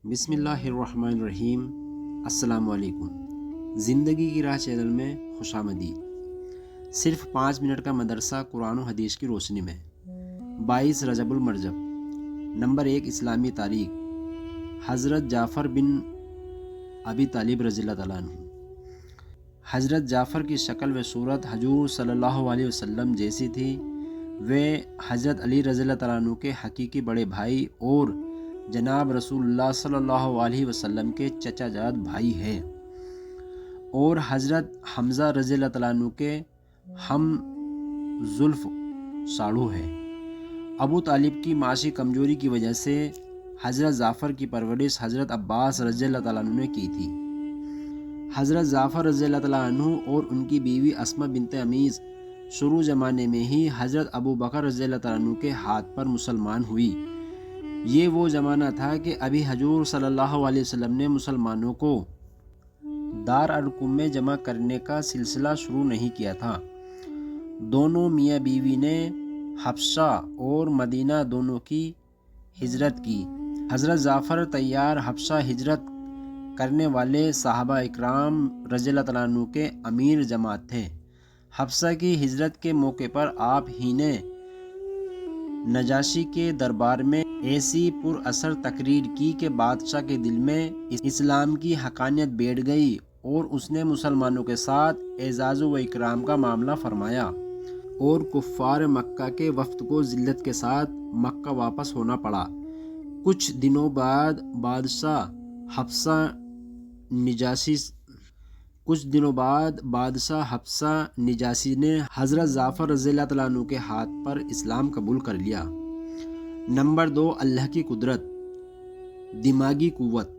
بسم اللہ الرحمن الرحیم۔ السلام علیکم۔ زندگی کی راہ چینل میں خوش آمدید۔ صرف 5 منٹ کا مدرسہ قرآن و حدیث کی روشنی میں 22 رجب المرجب۔ نمبر 1 اسلامی تاریخ۔ حضرت جعفر بن ابی طالب رضی اللہ تعالیٰ عنہ۔ حضرت جعفر کی شکل و صورت حضور صلی اللہ علیہ وسلم جیسی تھی۔ وہ حضرت علی رضی اللہ تعالیٰ عنہ کے حقیقی بڑے بھائی اور جناب رسول اللہ صلی اللہ علیہ وسلم کے چچا جاد بھائی ہیں، اور حضرت حمزہ رضی اللہ تعالیٰ عنہ کے ہم زلف ساڑھو ہیں۔ ابو طالب کی معاشی کمزوری کی وجہ سے حضرت جعفر کی پرورش حضرت عباس رضی اللہ تعالیٰ عنہ نے کی تھی۔ حضرت جعفر رضی اللہ تعالیٰ عنہ اور ان کی بیوی اسماء بنت امیس شروع زمانے میں ہی حضرت ابو بکر رضی اللہ تعالیٰ عنہ کے ہاتھ پر مسلمان ہوئی۔ یہ وہ زمانہ تھا کہ ابھی حضور صلی اللہ علیہ وسلم نے مسلمانوں کو دار الارقم میں جمع کرنے کا سلسلہ شروع نہیں کیا تھا۔ دونوں میاں بیوی نے حبشہ اور مدینہ دونوں کی ہجرت کی۔ حضرت جعفر طیار حبشہ ہجرت کرنے والے صحابہ اکرام رضی اللہ تعالیٰ عنہ کے امیر جماعت تھے۔ حبشہ کی ہجرت کے موقع پر آپ ہی نے نجاشی کے دربار میں ایسی پر اثر تقریر کی کہ بادشاہ کے دل میں اسلام کی حقانیت بیٹھ گئی، اور اس نے مسلمانوں کے ساتھ اعزاز و اکرام کا معاملہ فرمایا، اور کفار مکہ کے وفد کو ذلت کے ساتھ مکہ واپس ہونا پڑا۔ کچھ دنوں بعد بادشاہ حبشہ نجاشی نے حضرت جعفر رضی اللہ تعالیٰ عنہ کے ہاتھ پر اسلام قبول کر لیا۔ نمبر 2 اللہ کی قدرت، دماغی قوت۔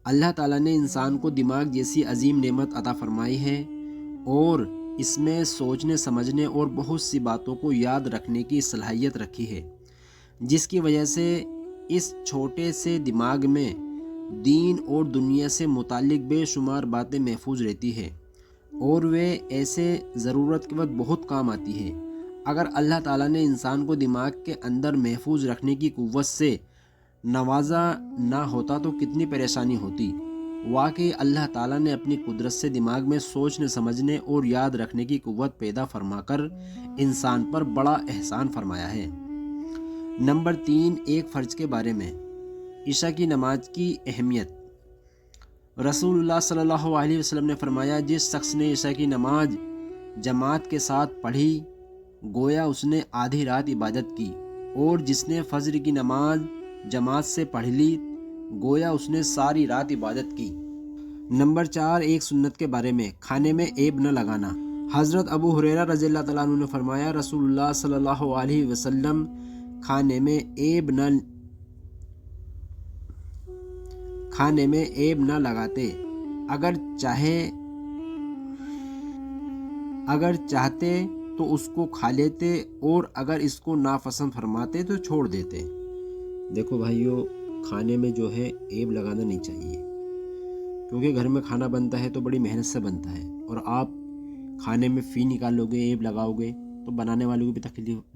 اللہ تعالیٰ نے انسان کو دماغ جیسی عظیم نعمت عطا فرمائی ہے، اور اس میں سوچنے سمجھنے اور بہت سی باتوں کو یاد رکھنے کی صلاحیت رکھی ہے، جس کی وجہ سے اس چھوٹے سے دماغ میں دین اور دنیا سے متعلق بے شمار باتیں محفوظ رہتی ہے، اور وہ ایسے ضرورت کے وقت بہت کام آتی ہے۔ اگر اللہ تعالیٰ نے انسان کو دماغ کے اندر محفوظ رکھنے کی قوت سے نوازا نہ ہوتا تو کتنی پریشانی ہوتی۔ واقعی اللہ تعالیٰ نے اپنی قدرت سے دماغ میں سوچنے سمجھنے اور یاد رکھنے کی قوت پیدا فرما کر انسان پر بڑا احسان فرمایا ہے۔ نمبر 3 ایک فرض کے بارے میں، عشاء کی نماز کی اہمیت۔ رسول اللہ صلی اللہ علیہ وسلم نے فرمایا، جس شخص نے عشاء کی نماز جماعت کے ساتھ پڑھی گویا اس نے آدھی رات عبادت کی، اور جس نے فجر کی نماز جماعت سے پڑھ لی گویا اس نے ساری رات عبادت کی۔ نمبر 4 ایک سنت کے بارے میں، کھانے میں عیب نہ لگانا۔ حضرت ابو ہریرہ رضی اللہ تعالیٰ عنہ نے فرمایا، رسول اللہ صلی اللہ علیہ وسلم کھانے میں عیب نہ لگاتے، اگر چاہتے تو اس کو کھا لیتے، اور اگر اس کو ناپسند فرماتے تو چھوڑ دیتے۔ دیکھو بھائیو، کھانے میں جو ہے عیب لگانا نہیں چاہیے، کیونکہ گھر میں کھانا بنتا ہے تو بڑی محنت سے بنتا ہے، اور آپ کھانے میں فی نکالو گے، عیب لگاؤ گے تو بنانے والوں کو بھی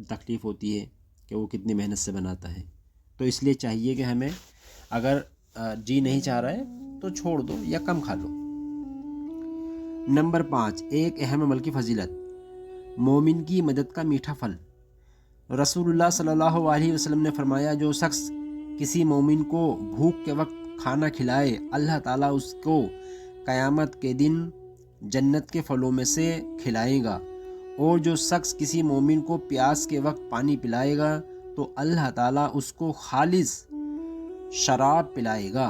تکلیف ہوتی ہے کہ وہ کتنی محنت سے بناتا ہے۔ تو اس لیے چاہیے کہ ہمیں اگر جی نہیں چاہ رہا ہے تو چھوڑ دو یا کم کھا لو۔ نمبر 5 ایک اہم عمل کی فضیلت، مومن کی مدد کا میٹھا پھل۔ رسول اللہ صلی اللہ علیہ وسلم نے فرمایا، جو شخص کسی مومن کو بھوک کے وقت کھانا کھلائے اللہ تعالیٰ اس کو قیامت کے دن جنت کے پھلوں میں سے کھلائے گا، اور جو شخص کسی مومن کو پیاس کے وقت پانی پلائے گا تو اللہ تعالیٰ اس کو خالص شراب پلائے گا،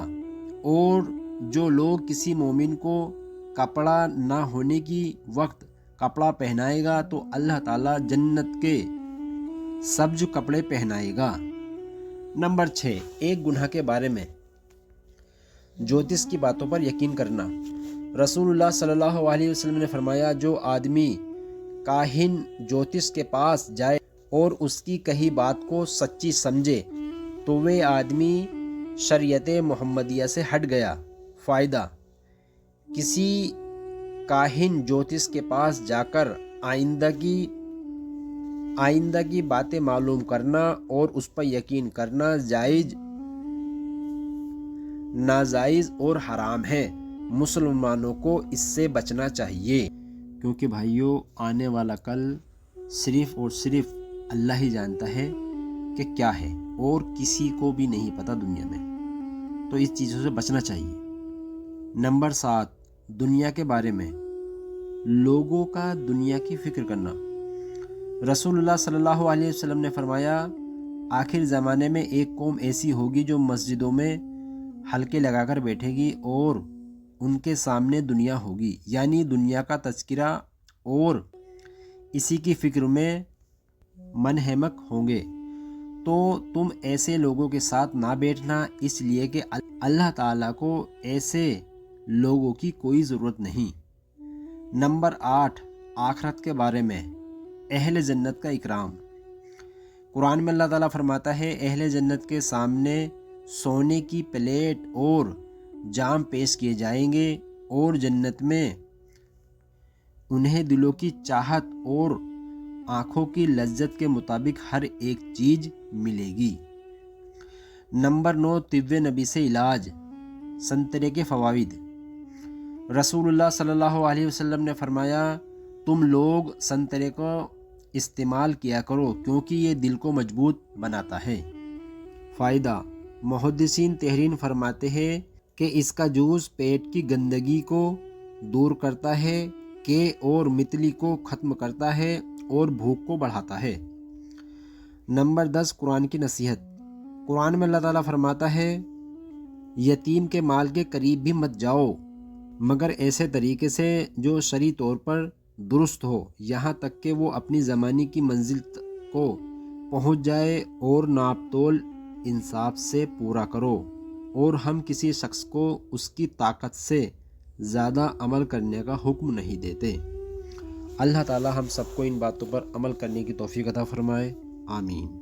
اور جو لوگ کسی مومن کو کپڑا نہ ہونے کی وقت کپڑا پہنائے گا تو اللہ تعالیٰ جنت کے سبز کپڑے پہنائے گا۔ نمبر 6 ایک گناہ کے بارے میں، جوتش کی باتوں پر یقین کرنا۔ رسول اللہ صلی اللہ علیہ وسلم نے فرمایا، جو آدمی کاہن جوتش کے پاس جائے اور اس کی کہی بات کو سچی سمجھے تو وہ آدمی شریعت محمدیہ سے ہٹ گیا۔ فائدہ، کسی کاہن جوتش کے پاس جا کر آئندہ کی باتیں معلوم کرنا اور اس پر یقین کرنا جائز ناجائز اور حرام ہے، مسلمانوں کو اس سے بچنا چاہیے، کیونکہ بھائیوں آنے والا کل صرف اور صرف اللہ ہی جانتا ہے کہ کیا ہے، اور کسی کو بھی نہیں پتہ دنیا میں، تو اس چیزوں سے بچنا چاہیے۔ نمبر 7، دنیا کے بارے میں لوگوں کا دنیا کی فکر کرنا۔ رسول اللہ صلی اللہ علیہ وسلم نے فرمایا، آخر زمانے میں ایک قوم ایسی ہوگی جو مسجدوں میں حلقے لگا کر بیٹھے گی اور ان کے سامنے دنیا ہوگی، یعنی دنیا کا تذکرہ، اور اسی کی فکر میں منہمک ہوں گے۔ تو تم ایسے لوگوں کے ساتھ نہ بیٹھنا، اس لیے کہ اللہ تعالیٰ کو ایسے لوگوں کی کوئی ضرورت نہیں۔ نمبر 8، آخرت کے بارے میں اہل جنت کا اکرام۔ قرآن میں اللہ تعالیٰ فرماتا ہے، اہل جنت کے سامنے سونے کی پلیٹ اور جام پیش کیے جائیں گے، اور جنت میں انہیں دلوں کی چاہت اور آنکھوں کی لذت کے مطابق ہر ایک چیز ملے گی۔ نمبر 9، طب نبی سے علاج، سنترے کے فوائد۔ رسول اللہ صلی اللہ علیہ وسلم نے فرمایا، تم لوگ سنترے کو استعمال کیا کرو کیونکہ یہ دل کو مضبوط بناتا ہے۔ فائدہ، محدثین تحریر فرماتے ہیں کہ اس کا جوس پیٹ کی گندگی کو دور کرتا ہے، اور متلی کو ختم کرتا ہے اور بھوک کو بڑھاتا ہے۔ نمبر 10، قرآن کی نصیحت۔ قرآن میں اللہ تعالیٰ فرماتا ہے، یتیم کے مال کے قریب بھی مت جاؤ مگر ایسے طریقے سے جو شرعی طور پر درست ہو، یہاں تک کہ وہ اپنی زمانے کی منزل کو پہنچ جائے، اور ناپ تول انصاف سے پورا کرو، اور ہم کسی شخص کو اس کی طاقت سے زیادہ عمل کرنے کا حکم نہیں دیتے۔ اللہ تعالی ہم سب کو ان باتوں پر عمل کرنے کی توفیق عطا فرمائے، آمین۔